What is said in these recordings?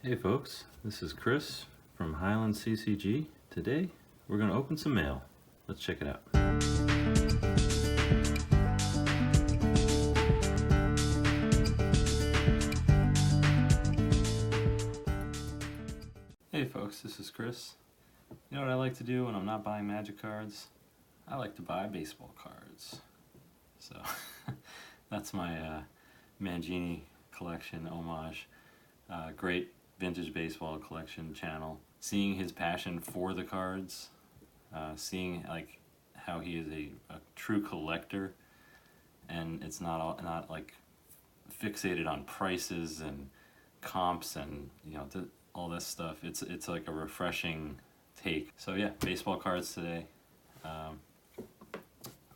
Hey folks, this is Chris from Highland CCG. Today we're going to open some mail. Let's check it out. Hey folks, this is Chris. You know what I like to do when I'm not buying Magic cards? I like to buy baseball cards. So that's my Mangini collection homage. Great vintage baseball collection channel. Seeing his passion for the cards, seeing like how he is a true collector, and it's not like fixated on prices and comps and all this stuff. It's like a refreshing take. So yeah, baseball cards today.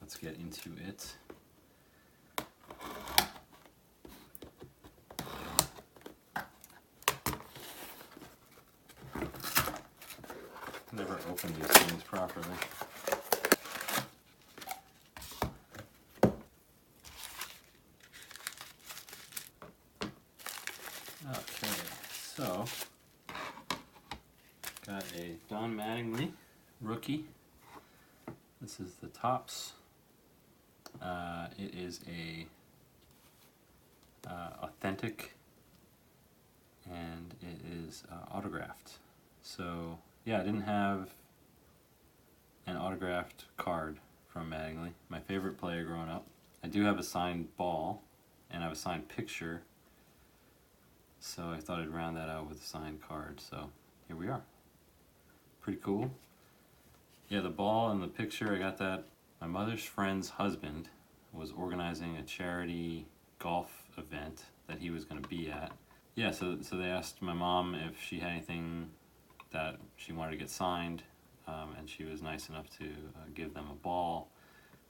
Let's get into it. Never opened these things properly. Okay, so got a Don Mattingly rookie. This is the Topps. It is a authentic, and it is autographed. So yeah, I didn't have an autographed card from Mattingly, my favorite player growing up. I do have a signed ball, and I have a signed picture, so I thought I'd round that out with a signed card. So here we are. Pretty cool. Yeah, the ball and the picture, I got that. My mother's friend's husband was organizing a charity golf event that he was going to be at. Yeah, so they asked my mom if she had anything that she wanted to get signed, and she was nice enough to give them a ball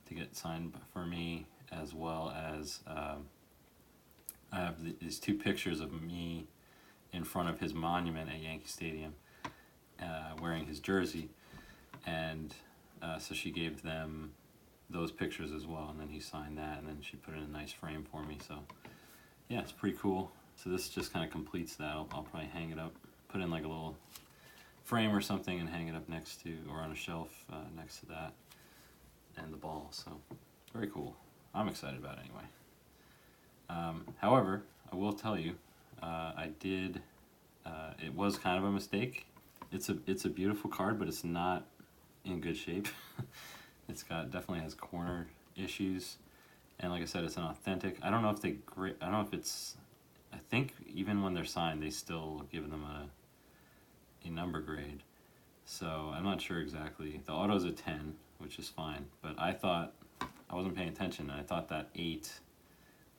to get signed for me, as well as I have these two pictures of me in front of his monument at Yankee Stadium wearing his jersey, and so she gave them those pictures as well, and then he signed that, and then she put it in a nice frame for me. So yeah, it's pretty cool. So this just kind of completes that. I'll probably hang it up, put in like a little frame or something, and hang it up next to, or on a shelf next to that and the ball. So very cool. I'm excited about it anyway. However, I will tell you, it was kind of a mistake. It's a beautiful card, but it's not in good shape. It's definitely has corner issues, and like I said, it's an authentic. I don't know if I think even when they're signed, they still give them a number grade. So I'm not sure exactly. The auto's a 10, which is fine, but I wasn't paying attention, and I thought that 8,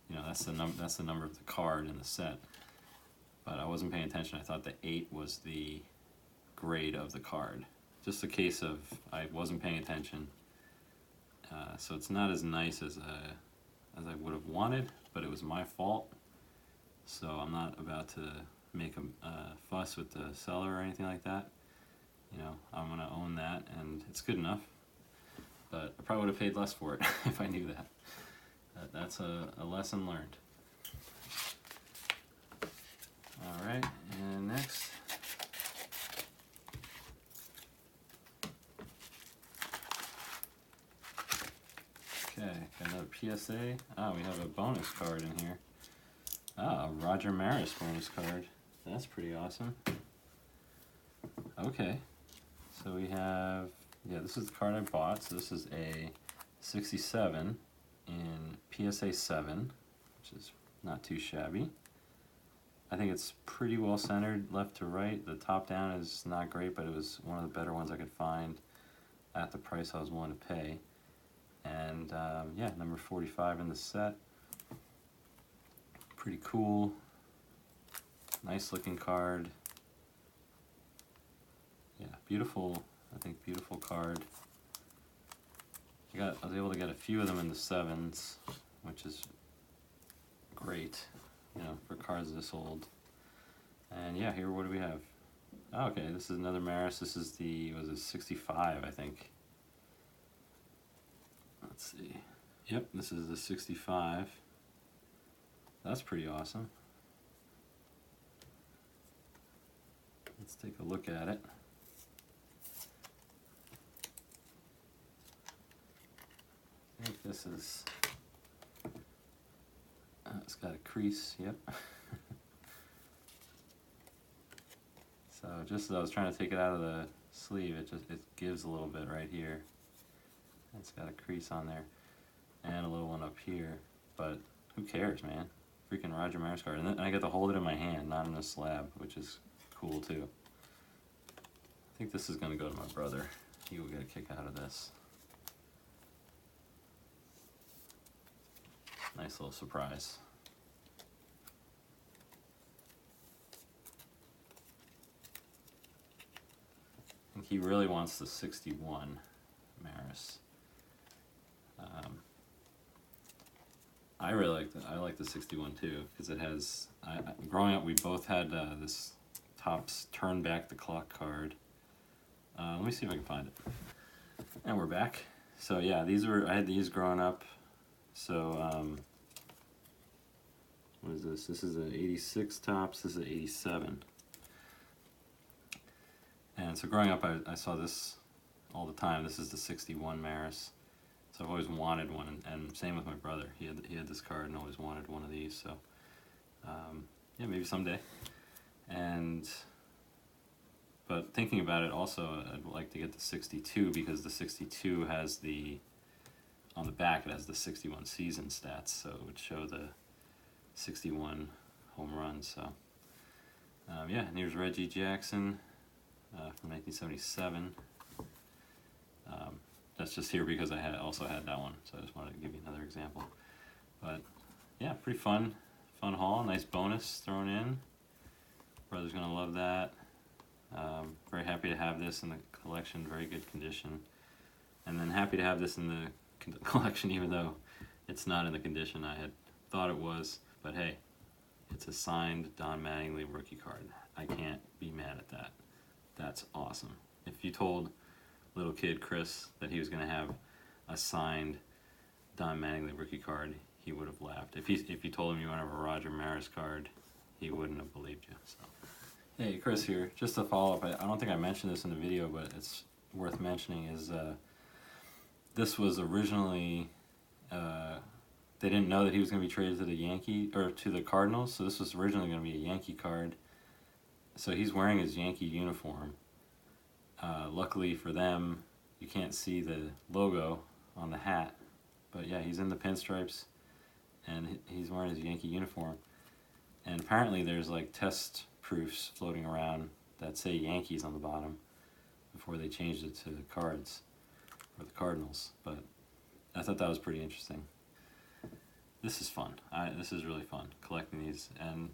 that's the number of the card in the set. But I wasn't paying attention. I thought the 8 was the grade of the card. Just a case of I wasn't paying attention. So it's not as nice as I would have wanted, but it was my fault. So I'm not about to make a fuss with the seller or anything like that. I'm gonna own that, and it's good enough. But I probably would have paid less for it if I knew that. That's a lesson learned. All right, and next. Okay, got another PSA. We have a bonus card in here. A Roger Maris bonus card. That's pretty awesome. Okay, so we have, this is the card I bought. So this is a 67 in PSA 7, which is not too shabby. I think it's pretty well centered left to right. The top down is not great, but it was one of the better ones I could find at the price I was willing to pay. And number 45 in the set. Pretty cool. Nice looking card. Yeah, beautiful. I think beautiful card. I was able to get a few of them in the 7s, which is great, for cards this old. And yeah, here, what do we have? Okay, this is another Maris. This is was it 65, I think. Let's see. Yep, this is the 65. That's pretty awesome. let's take a look at it. I think this is, it's got a crease, yep. So just as I was trying to take it out of the sleeve, it gives a little bit right here. It's got a crease on there and a little one up here, but who cares, man? Freaking Roger Maris card. And then I get to hold it in my hand, not in a slab, which is cool too. I think this is gonna go to my brother. He will get a kick out of this. Nice little surprise. I think he really wants the 61 Maris. I really like the 61 too, because it has. Growing up, we both had this Topps Turn Back the Clock card. Let me see if I can find it. And we're back. So yeah, I had these growing up. So what is this? This is an 86 Topps. This is an 87. And so growing up, I saw this all the time. This is the 61 Maris. So I've always wanted one, and same with my brother. He had this card and always wanted one of these. So yeah, maybe someday. But thinking about it, also I'd like to get the 62, because the 62 has on the back it has the 61 season stats, so it would show the 61 home runs. So yeah, and here's Reggie Jackson from 1977. That's just here because I also had that one, so I just wanted to give you another example. But yeah, pretty fun haul. Nice bonus thrown in. Brother's gonna love that. Very happy to have this in the collection. Very good condition, and then happy to have this in the collection, even though it's not in the condition I had thought it was. But hey, it's a signed Don Mattingly rookie card. I can't be mad at that. That's awesome. If you told little kid Chris that he was going to have a signed Don Mattingly rookie card, he would have laughed. If you told him you want to have a Roger Maris card, he wouldn't have believed you. So, hey, Chris here. Just to follow up, I don't think I mentioned this in the video, but it's worth mentioning, is this was originally, they didn't know that he was going to be traded to the Yankee, or to the Cardinals, so this was originally going to be a Yankee card. So he's wearing his Yankee uniform. Luckily for them, you can't see the logo on the hat, but yeah, he's in the pinstripes, and he's wearing his Yankee uniform. And apparently there's like test proofs floating around that say Yankees on the bottom before they changed it to the Cards, or the Cardinals. But I thought that was pretty interesting. This is fun. This is really fun, collecting these, and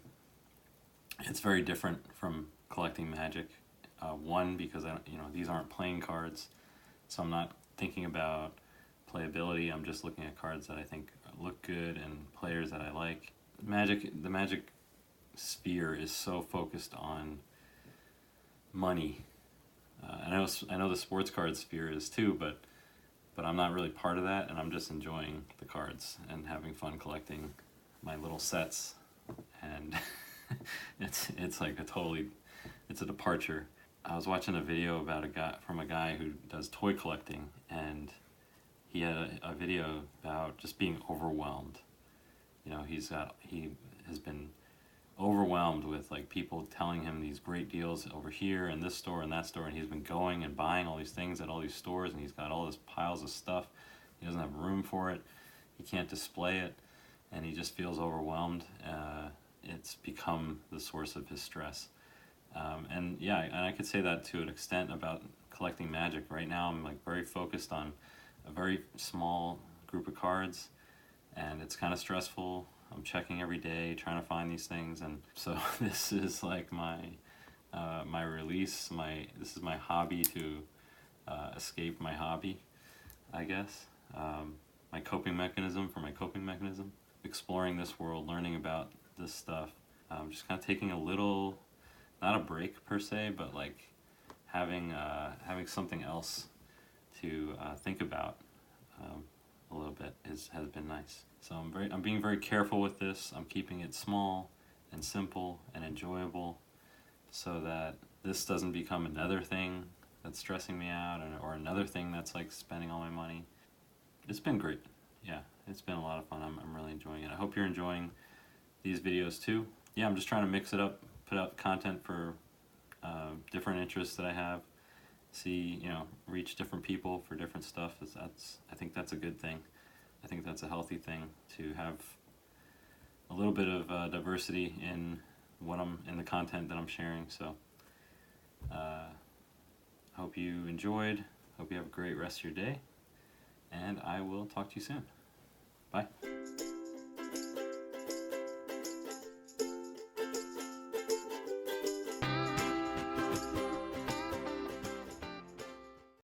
it's very different from collecting Magic. One, because these aren't playing cards, so I'm not thinking about playability. I'm just looking at cards that I think look good and players that I like. The Magic sphere is so focused on money. I know the sports card sphere is too, but I'm not really part of that, and I'm just enjoying the cards and having fun collecting my little sets. And it's like it's a departure. I was watching a video about a guy who does toy collecting, and he had a video about just being overwhelmed. He has been overwhelmed with like people telling him these great deals over here and this store and that store, and he's been going and buying all these things at all these stores, and he's got all this piles of stuff. He doesn't have room for it. He can't display it, and he just feels overwhelmed. It's become the source of his stress. And yeah, and I could say that to an extent about collecting Magic. Right now I'm like very focused on a very small group of cards, and it's kind of stressful. I'm checking every day, trying to find these things, and so this is like my release. This is my hobby to escape my hobby, I guess. My coping mechanism for my coping mechanism. Exploring this world, learning about this stuff. Just kind of taking a little, not a break per se, but like having something else to think about a little bit has been nice. So I'm being very careful with this. I'm keeping it small and simple and enjoyable, so that this doesn't become another thing that's stressing me out, or another thing that's like spending all my money. It's been great. Yeah, it's been a lot of fun. I'm really enjoying it. I hope you're enjoying these videos too. Yeah, I'm just trying to mix it up, put out content for different interests that I have. See, reach different people for different stuff. I think that's a good thing. I think that's a healthy thing to have a little bit of diversity in in the content that I'm sharing. So, hope you enjoyed. Hope you have a great rest of your day, and I will talk to you soon. Bye.